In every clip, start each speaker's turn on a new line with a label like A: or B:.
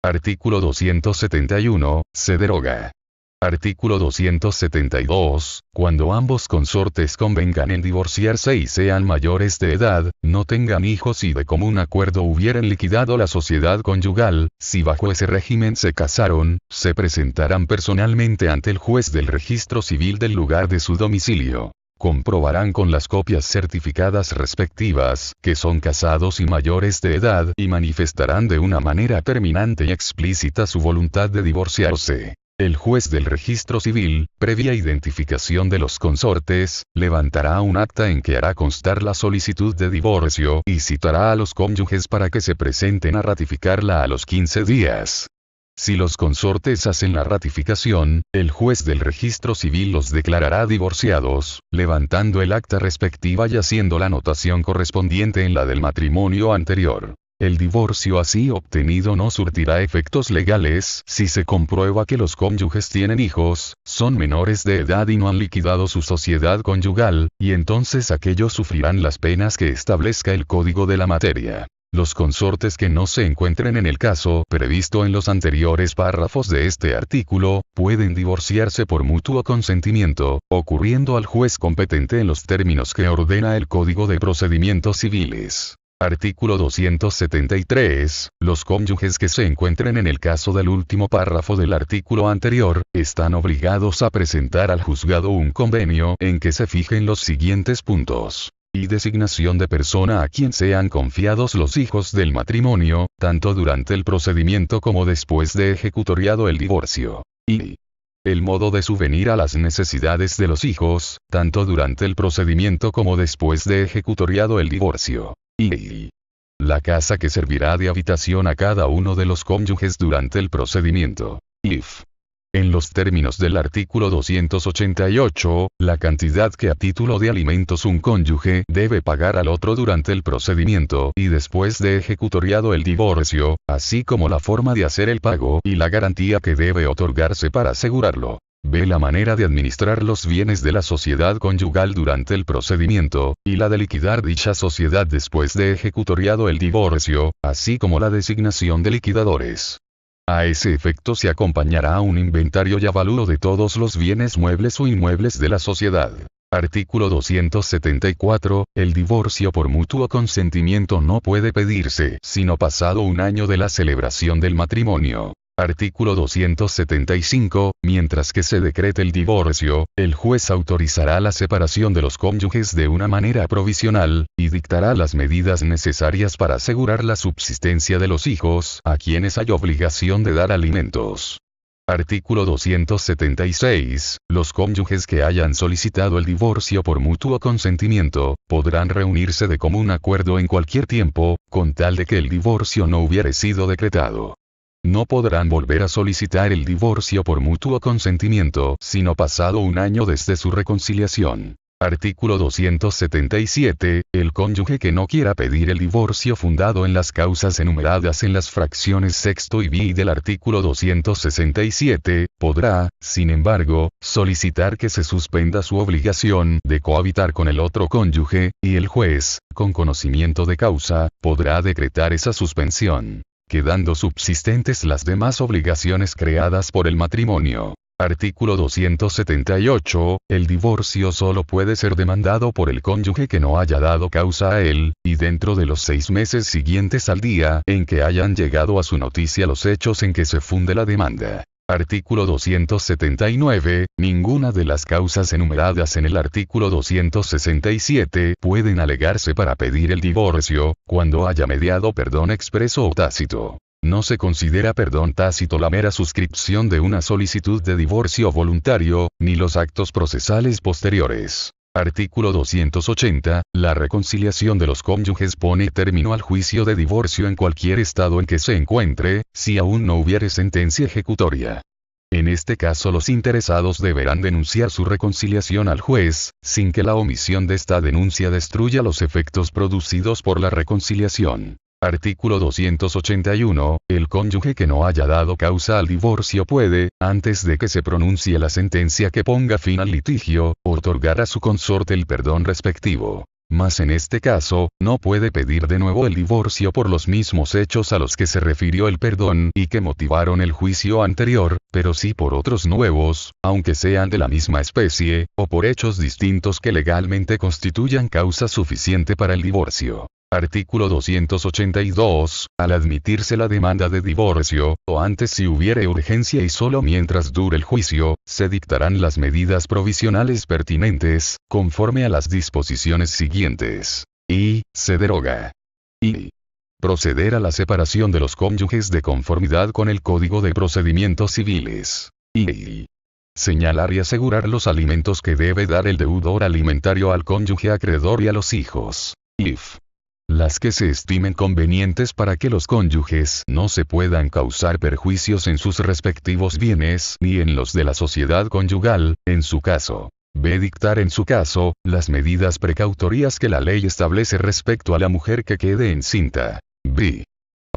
A: Artículo 271, se deroga. Artículo 272, cuando ambos consortes convengan en divorciarse y sean mayores de edad, no tengan hijos y de común acuerdo hubieren liquidado la sociedad conyugal, si bajo ese régimen se casaron, se presentarán personalmente ante el juez del registro civil del lugar de su domicilio. Comprobarán con las copias certificadas respectivas, que son casados y mayores de edad, y manifestarán de una manera terminante y explícita su voluntad de divorciarse. El juez del registro civil, previa identificación de los consortes, levantará un acta en que hará constar la solicitud de divorcio, y citará a los cónyuges para que se presenten a ratificarla a los 15 días. Si los consortes hacen la ratificación, el juez del registro civil los declarará divorciados, levantando el acta respectiva y haciendo la anotación correspondiente en la del matrimonio anterior. El divorcio así obtenido no surtirá efectos legales si se comprueba que los cónyuges tienen hijos, son menores de edad y no han liquidado su sociedad conyugal, y entonces aquellos sufrirán las penas que establezca el Código de la materia. Los consortes que no se encuentren en el caso previsto en los anteriores párrafos de este artículo, pueden divorciarse por mutuo consentimiento, ocurriendo al juez competente en los términos que ordena el Código de Procedimientos Civiles. Artículo 273. Los cónyuges que se encuentren en el caso del último párrafo del artículo anterior, están obligados a presentar al juzgado un convenio en que se fijen los siguientes puntos. Y designación de persona a quien sean confiados los hijos del matrimonio, tanto durante el procedimiento como después de ejecutoriado el divorcio. Y el modo de subvenir a las necesidades de los hijos, tanto durante el procedimiento como después de ejecutoriado el divorcio. Y la casa que servirá de habitación a cada uno de los cónyuges durante el procedimiento. En los términos del artículo 288, la cantidad que a título de alimentos un cónyuge debe pagar al otro durante el procedimiento y después de ejecutoriado el divorcio, así como la forma de hacer el pago y la garantía que debe otorgarse para asegurarlo. B. La manera de administrar los bienes de la sociedad conyugal durante el procedimiento, y la de liquidar dicha sociedad después de ejecutoriado el divorcio, así como la designación de liquidadores. A ese efecto se acompañará un inventario y avalúo de todos los bienes muebles o inmuebles de la sociedad. Artículo 274. El divorcio por mutuo consentimiento no puede pedirse sino pasado un año de la celebración del matrimonio. Artículo 275. Mientras que se decrete el divorcio, el juez autorizará la separación de los cónyuges de una manera provisional, y dictará las medidas necesarias para asegurar la subsistencia de los hijos, a quienes hay obligación de dar alimentos. Artículo 276. Los cónyuges que hayan solicitado el divorcio por mutuo consentimiento, podrán reunirse de común acuerdo en cualquier tiempo, con tal de que el divorcio no hubiere sido decretado. No podrán volver a solicitar el divorcio por mutuo consentimiento, sino pasado un año desde su reconciliación. Artículo 277. El cónyuge que no quiera pedir el divorcio fundado en las causas enumeradas en las fracciones sexto y bi del artículo 267, podrá, sin embargo, solicitar que se suspenda su obligación de cohabitar con el otro cónyuge, y el juez, con conocimiento de causa, podrá decretar esa suspensión, quedando subsistentes las demás obligaciones creadas por el matrimonio. Artículo 278. El divorcio solo puede ser demandado por el cónyuge que no haya dado causa a él, y dentro de los 6 meses siguientes al día en que hayan llegado a su noticia los hechos en que se funde la demanda. Artículo 279. Ninguna de las causas enumeradas en el artículo 267 pueden alegarse para pedir el divorcio, cuando haya mediado perdón expreso o tácito. No se considera perdón tácito la mera suscripción de una solicitud de divorcio voluntario, ni los actos procesales posteriores. Artículo 280. La reconciliación de los cónyuges pone término al juicio de divorcio en cualquier estado en que se encuentre, si aún no hubiere sentencia ejecutoria. En este caso los interesados deberán denunciar su reconciliación al juez, sin que la omisión de esta denuncia destruya los efectos producidos por la reconciliación. Artículo 281. El cónyuge que no haya dado causa al divorcio puede, antes de que se pronuncie la sentencia que ponga fin al litigio, otorgar a su consorte el perdón respectivo. Mas en este caso, no puede pedir de nuevo el divorcio por los mismos hechos a los que se refirió el perdón y que motivaron el juicio anterior, pero sí por otros nuevos, aunque sean de la misma especie, o por hechos distintos que legalmente constituyan causa suficiente para el divorcio. Artículo 282. Al admitirse la demanda de divorcio, o antes si hubiere urgencia y solo mientras dure el juicio, se dictarán las medidas provisionales pertinentes, conforme a las disposiciones siguientes. Y, se deroga. Y. Proceder a la separación de los cónyuges de conformidad con el Código de Procedimientos Civiles. Y. Señalar y asegurar los alimentos que debe dar el deudor alimentario al cónyuge acreedor y a los hijos. If. Las que se estimen convenientes para que los cónyuges no se puedan causar perjuicios en sus respectivos bienes ni en los de la sociedad conyugal, en su caso. B. Dictar en su caso, las medidas precautorias que la ley establece respecto a la mujer que quede encinta. B.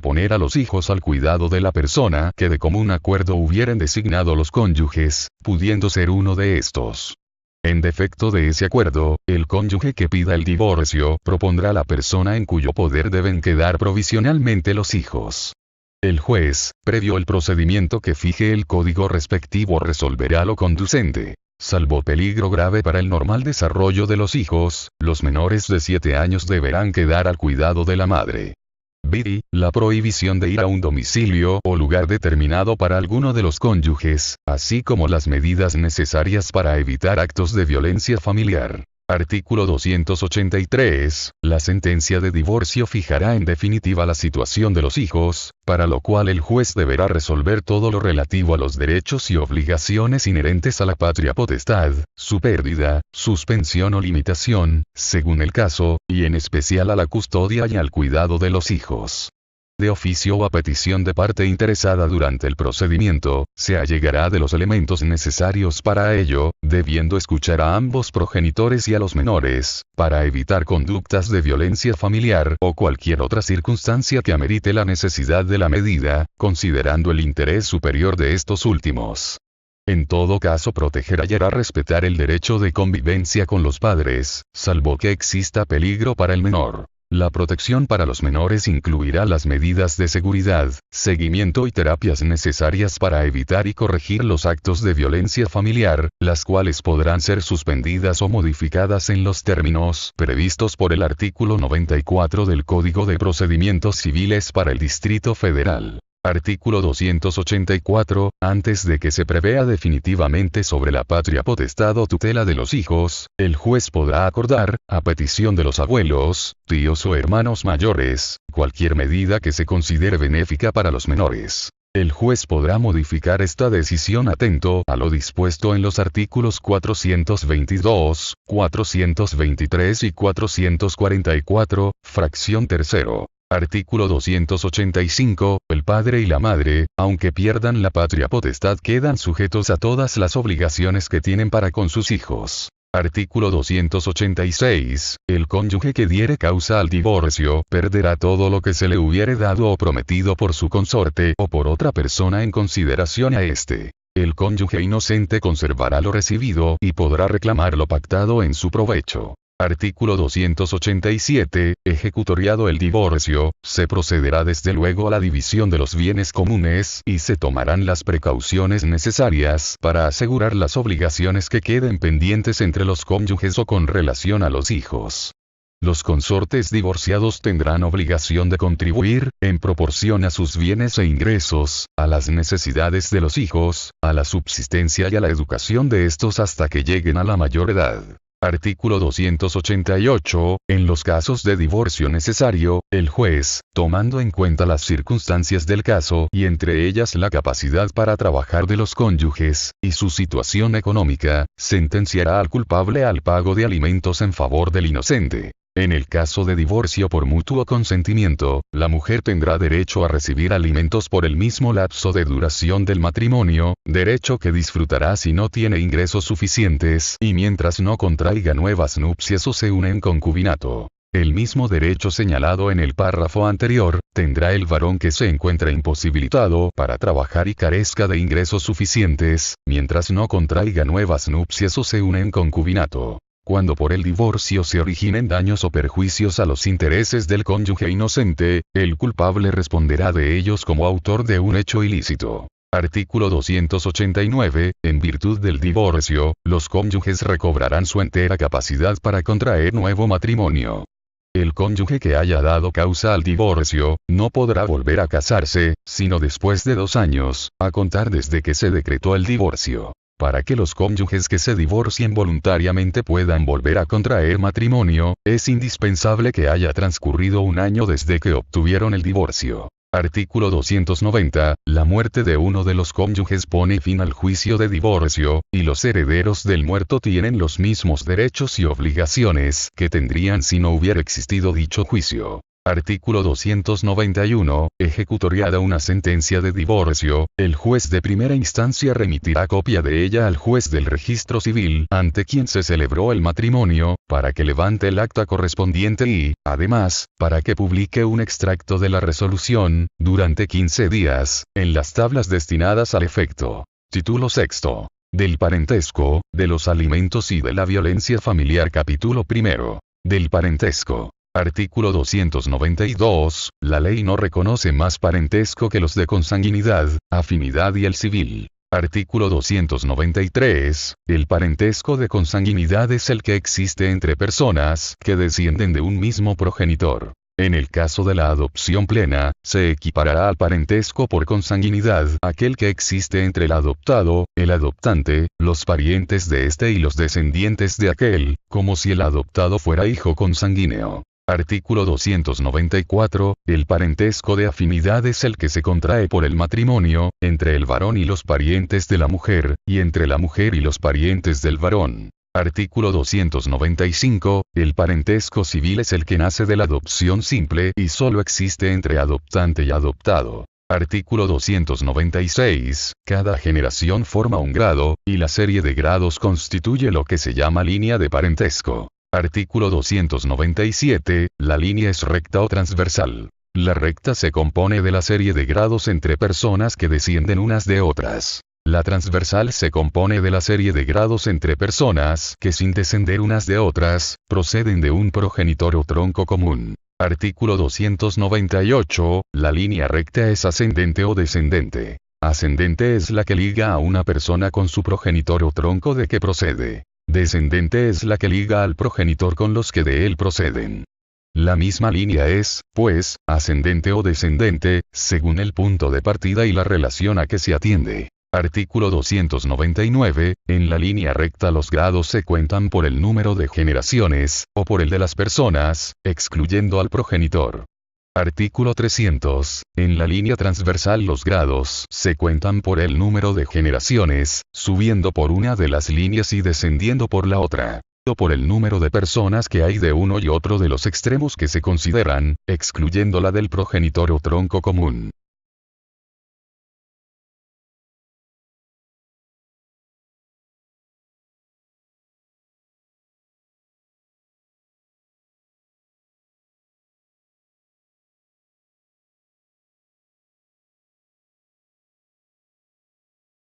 A: Poner a los hijos al cuidado de la persona que de común acuerdo hubieren designado los cónyuges, pudiendo ser uno de estos. En defecto de ese acuerdo, el cónyuge que pida el divorcio propondrá la persona en cuyo poder deben quedar provisionalmente los hijos. El juez, previo el procedimiento que fije el código respectivo, resolverá lo conducente. Salvo peligro grave para el normal desarrollo de los hijos, los menores de 7 años deberán quedar al cuidado de la madre. B. La prohibición de ir a un domicilio o lugar determinado para alguno de los cónyuges, así como las medidas necesarias para evitar actos de violencia familiar. Artículo 283. La sentencia de divorcio fijará en definitiva la situación de los hijos, para lo cual el juez deberá resolver todo lo relativo a los derechos y obligaciones inherentes a la patria potestad, su pérdida, suspensión o limitación, según el caso, y en especial a la custodia y al cuidado de los hijos. De oficio o a petición de parte interesada durante el procedimiento, se allegará de los elementos necesarios para ello, debiendo escuchar a ambos progenitores y a los menores, para evitar conductas de violencia familiar o cualquier otra circunstancia que amerite la necesidad de la medida, considerando el interés superior de estos últimos. En todo caso, protegerá y hará respetar el derecho de convivencia con los padres, salvo que exista peligro para el menor. La protección para los menores incluirá las medidas de seguridad, seguimiento y terapias necesarias para evitar y corregir los actos de violencia familiar, las cuales podrán ser suspendidas o modificadas en los términos previstos por el artículo 94 del Código de Procedimientos Civiles para el Distrito Federal. Artículo 284. Antes de que se prevea definitivamente sobre la patria potestad o tutela de los hijos, el juez podrá acordar, a petición de los abuelos, tíos o hermanos mayores, cualquier medida que se considere benéfica para los menores. El juez podrá modificar esta decisión atento a lo dispuesto en los artículos 422, 423 y 444, fracción tercero. Artículo 285. El padre y la madre, aunque pierdan la patria potestad, quedan sujetos a todas las obligaciones que tienen para con sus hijos. Artículo 286. El cónyuge que diere causa al divorcio perderá todo lo que se le hubiere dado o prometido por su consorte o por otra persona en consideración a éste. El cónyuge inocente conservará lo recibido y podrá reclamar lo pactado en su provecho. Artículo 287. Ejecutoriado el divorcio, se procederá desde luego a la división de los bienes comunes y se tomarán las precauciones necesarias para asegurar las obligaciones que queden pendientes entre los cónyuges o con relación a los hijos. Los consortes divorciados tendrán obligación de contribuir, en proporción a sus bienes e ingresos, a las necesidades de los hijos, a la subsistencia y a la educación de estos hasta que lleguen a la mayor edad. Artículo 288. En los casos de divorcio necesario, el juez, tomando en cuenta las circunstancias del caso y entre ellas la capacidad para trabajar de los cónyuges, y su situación económica, sentenciará al culpable al pago de alimentos en favor del inocente. En el caso de divorcio por mutuo consentimiento, la mujer tendrá derecho a recibir alimentos por el mismo lapso de duración del matrimonio, derecho que disfrutará si no tiene ingresos suficientes y mientras no contraiga nuevas nupcias o se une en concubinato. El mismo derecho señalado en el párrafo anterior, tendrá el varón que se encuentre imposibilitado para trabajar y carezca de ingresos suficientes, mientras no contraiga nuevas nupcias o se une en concubinato. Cuando por el divorcio se originen daños o perjuicios a los intereses del cónyuge inocente, el culpable responderá de ellos como autor de un hecho ilícito. Artículo 289. En virtud del divorcio, los cónyuges recobrarán su entera capacidad para contraer nuevo matrimonio. El cónyuge que haya dado causa al divorcio, no podrá volver a casarse, sino después de 2 años, a contar desde que se decretó el divorcio. Para que los cónyuges que se divorcien voluntariamente puedan volver a contraer matrimonio, es indispensable que haya transcurrido 1 año desde que obtuvieron el divorcio. Artículo 290. La muerte de uno de los cónyuges pone fin al juicio de divorcio, y los herederos del muerto tienen los mismos derechos y obligaciones que tendrían si no hubiera existido dicho juicio. Artículo 291. Ejecutoriada una sentencia de divorcio, el juez de primera instancia remitirá copia de ella al juez del registro civil ante quien se celebró el matrimonio, para que levante el acta correspondiente y, además, para que publique un extracto de la resolución, durante 15 días, en las tablas destinadas al efecto. Título sexto. Del parentesco, de los alimentos y de la violencia familiar. Capítulo primero. Del parentesco. Artículo 292. La ley no reconoce más parentesco que los de consanguinidad, afinidad y el civil. Artículo 293. El parentesco de consanguinidad es el que existe entre personas que descienden de un mismo progenitor. En el caso de la adopción plena, se equiparará al parentesco por consanguinidad aquel que existe entre el adoptado, el adoptante, los parientes de este y los descendientes de aquel, como si el adoptado fuera hijo consanguíneo. Artículo 294. El parentesco de afinidad es el que se contrae por el matrimonio, entre el varón y los parientes de la mujer, y entre la mujer y los parientes del varón. Artículo 295. El parentesco civil es el que nace de la adopción simple y solo existe entre adoptante y adoptado. Artículo 296. Cada generación forma un grado, y la serie de grados constituye lo que se llama línea de parentesco. Artículo 297. La línea es recta o transversal. La recta se compone de la serie de grados entre personas que descienden unas de otras. La transversal se compone de la serie de grados entre personas que sin descender unas de otras, proceden de un progenitor o tronco común. Artículo 298. La línea recta es ascendente o descendente. Ascendente es la que liga a una persona con su progenitor o tronco de que procede. Descendente es la que liga al progenitor con los que de él proceden. La misma línea es, pues, ascendente o descendente, según el punto de partida y la relación a que se atiende. Artículo 299. En la línea recta los grados se cuentan por el número de generaciones, o por el de las personas, excluyendo al progenitor. Artículo 300. En la línea transversal los grados se cuentan por el número de generaciones, subiendo por una de las líneas y descendiendo por la otra, o por el número de personas que hay de uno y otro de los extremos que se consideran, excluyendo la del progenitor o tronco común.